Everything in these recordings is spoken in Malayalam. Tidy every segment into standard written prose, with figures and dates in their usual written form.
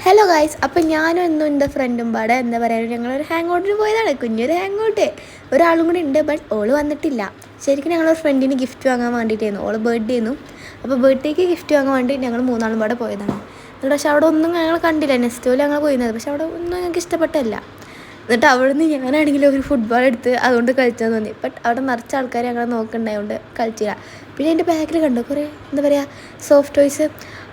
ഹലോ ഗായ്സ്, അപ്പം ഞാനും എന്നും എൻ്റെ ഫ്രണ്ടും പാടെ എന്താ പറയുക, ഞങ്ങളൊരു ഹാങ് ഔട്ടിന് പോയതാണ്. കുഞ്ഞൊരു ഹാങ് ഔട്ട്. ഒരാളും കൂടി ഉണ്ട്, ബട്ട് ഓള് വന്നിട്ടില്ല. ശരിക്കും ഞങ്ങളൊരു ഫ്രണ്ടിന് ഗിഫ്റ്റ് വാങ്ങാൻ വേണ്ടിയിട്ടായിരുന്നു. ഓള് ബർത്ത്ഡേ ആയിരുന്നു. അപ്പോൾ ബർത്ത്ഡേക്ക് ഗിഫ്റ്റ് വാങ്ങാൻ വേണ്ടി ഞങ്ങൾ മൂന്നാളും പാടെ പോയതാണ്. എന്നിട്ട് പക്ഷേ അവിടെ ഒന്നും ഞങ്ങൾ കണ്ടില്ല. നെക്സ്റ്റ് ഞങ്ങൾ പോയിരുന്നത്, പക്ഷെ അവിടെ ഒന്നും ഞങ്ങൾക്ക് ഇഷ്ടപ്പെട്ടല്ല. എന്നിട്ട് അവിടെ നിന്ന് ഞാനാണെങ്കിൽ ഒരു ഫുട്ബോൾ എടുത്ത് അതുകൊണ്ട് കളിച്ചാൽ തോന്നി. ബട്ട് അവിടെ നിറച്ച ആൾക്കാർ ഞങ്ങളെ നോക്കുന്നുണ്ടായതുകൊണ്ട് കളിച്ചില്ല. പിന്നെ എൻ്റെ ബാക്കിൽ കണ്ടു കുറേ എന്താ പറയുക സോഫ്റ്റ് ടോയ്സ്.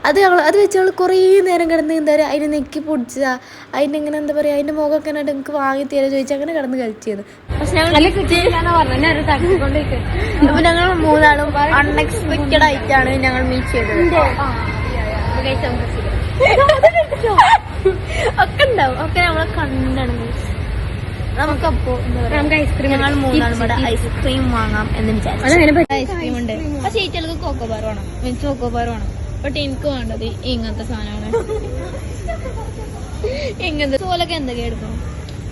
അത് വെച്ച് ഞങ്ങൾ കുറേ നേരം കിടന്ന് എന്താ പറയുക അതിനെ നെക്കി പൊടിച്ചതാ. അതിൻ്റെ ഇങ്ങനെ എന്താ പറയുക അതിൻ്റെ മുഖമൊക്കെ എന്നിട്ട് എനിക്ക് വാങ്ങി തരാൻ ചോദിച്ചാൽ അങ്ങനെ കിടന്ന് കളിച്ചത്. പക്ഷെ അപ്പോൾ ഞങ്ങൾ മൂന്നാളും അൺഎക്സ്പെക്റ്റഡ് ആയിട്ടാണ് ഞങ്ങൾ മീറ്റ് ചെയ്തത്. ഒക്കെ ഉണ്ടാവും, ഒക്കെ നമ്മളെ കണ്ടാണ്. നമുക്കപ്പോ ഞങ്ങൾ മൂന്നാളും കൂടെ ഐസ്ക്രീം വാങ്ങാം എന്ന് വിചാരിച്ചു. ഐസ്ക്രീം ഉണ്ട്, പക്ഷെ ചേച്ചികൾക്ക് കോക്കോബാർ വേണം. എനിക്ക് കോക്കോബാർ വേണം, ബട്ട് എനിക്ക് വേണ്ടത് ഇങ്ങനത്തെ സാധനമാണ്. ഇങ്ങനത്തെ തോലൊക്കെ എന്തൊക്കെ എടുക്കണം.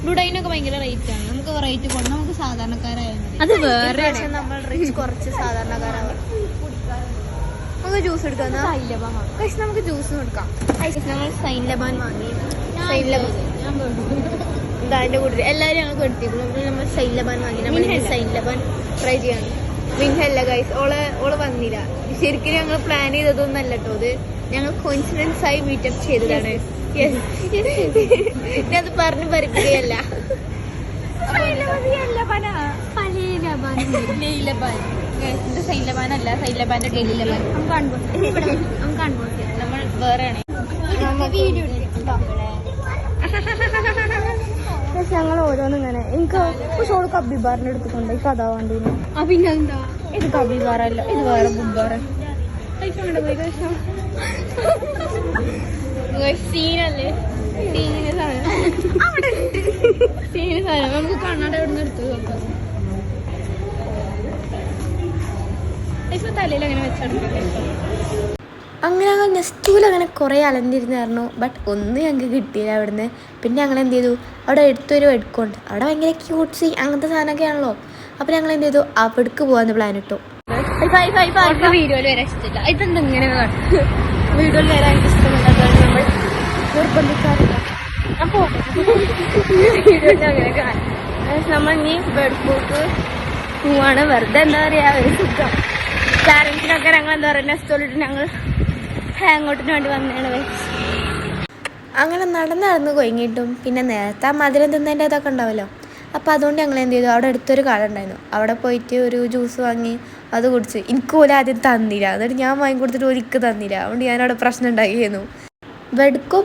ബ്ലൂഡൈനൊക്കെ ഭയങ്കര റേറ്റ് ആണ്. നമുക്ക് റേറ്റ് കൊണ്ട് നമുക്ക് സാധാരണക്കാരായാൽ മതി. അത് വേറെ നമ്മൾ റേറ്റ് കുറച്ച് സാധാരണക്കാരാണ്. നമുക്ക് ജ്യൂസ് എടുക്കാം. പക്ഷെ നമുക്ക് ജ്യൂസും എടുക്കാം. ഞങ്ങൾ സൈൻ ലബാൻ വാങ്ങി. സൈൻ ലബാൻ അതിൻ്റെ കൂടെ എല്ലാവരും ഞങ്ങൾ കൊടുത്തിരുന്നു. നമ്മൾ സൈൻ ലബാൻ വാങ്ങി. നമ്മൾ സൈൻ ലബാൻ ട്രൈ ചെയ്യാണ്. മിൻഹല്ല ഗൈസ്, ഓള് വന്നില്ല. ശരിക്കും ഞങ്ങൾ പ്ലാൻ ചെയ്തതൊന്നല്ല കേട്ടോ. അത് ഞങ്ങൾ കോയിൻസിഡൻസ് ആയി മീറ്റപ്പ് ചെയ്തതാണ്. ഞാനത് പറഞ്ഞു പരിക്കുകയല്ല. സൈലബാനല്ല, സൈലബാന്റെ ഡെയിലി ലബാൻ നമ്മൾ വേറെയാണ്. ഞങ്ങൾ ഓരോന്നിങ്ങനെ എനിക്ക് പക്ഷെ ഓള് കബിബാറിന്റെ എടുത്തുകൊണ്ട് ഈ കഥ വേണ്ടിന്. പിന്നെന്താ ഇത് കബിബാറല്ല, ഇത് വേറെ ബുബാറ്. സീനല്ലേ, സീനിന്റെ സാധനം നമുക്ക് കണ്ണാട എവിടെ നിന്ന് എടുത്തു നോക്കാം. ഇപ്പൊ തലയിൽ അങ്ങനെ വെച്ചെടുക്കാം. അങ്ങനെ ഞങ്ങൾ നെസ്റ്റൂൽ അങ്ങനെ കുറേ അലഞ്ഞിരുന്നായിരുന്നു. ബട്ട് ഒന്നും ഞങ്ങൾക്ക് കിട്ടിയില്ല അവിടുന്ന്. പിന്നെ ഞങ്ങൾ എന്ത് ചെയ്തു, അവിടെ എടുത്തൊരു എടുക്കുന്നുണ്ട്. അവിടെ ഭയങ്കര ക്യൂട്ട്സി അങ്ങനത്തെ സാധനമൊക്കെ ആണല്ലോ. അപ്പോൾ ഞങ്ങൾ എന്ത് ചെയ്തു, അവിടേക്ക് പോകാമെന്ന് പ്ലാൻ ഇട്ടു. വീഡിയോയിൽ വരാൻ ഇഷ്ടമില്ല. ഇതെന്താ ഇങ്ങനെ വീഡിയോയിൽ വരാൻ ഇഷ്ടമില്ലാത്തതാണ് നമ്മൾ നിർബന്ധിക്കാറില്ല. അപ്പോൾ വീഡിയോയിൽ അങ്ങനെ കാണാം. നമ്മൾ ഇനി ബെഡ്ബുക്ക് പോവാണ്. വെറുതെ എന്താ പറയുക ഒരു സുഖം. പാരൻസിനൊക്കെ ഞങ്ങൾ എന്താ പറയുക നെസ്റ്റോളിട്ട് ഞങ്ങൾ ഹാങ്ങോട്ടിന് വേണ്ടി വന്നതാണ്. അങ്ങനെ നടന്ന് കൊയങ്ങിയിട്ടും പിന്നെ നേരത്തെ മധുരം തിന്നതിൻ്റെ ഇതൊക്കെ ഉണ്ടാവുമല്ലോ. അപ്പോൾ അതുകൊണ്ട് ഞങ്ങൾ എന്ത് ചെയ്തു, അവിടെ അടുത്തൊരു കട ഉണ്ടായിരുന്നു. അവിടെ പോയിട്ട് ഒരു ജ്യൂസ് വാങ്ങി അത് കുടിച്ച്. എനിക്ക് പോലും ആദ്യം തന്നില്ല. എന്നിട്ട് ഞാൻ വാങ്ങി കൊടുത്തിട്ട് ഒരിക്കൽ തന്നില്ല. അതുകൊണ്ട് ഞാനവിടെ പ്രശ്നം ഉണ്ടാക്കിയിരുന്നു. വെടുക്കും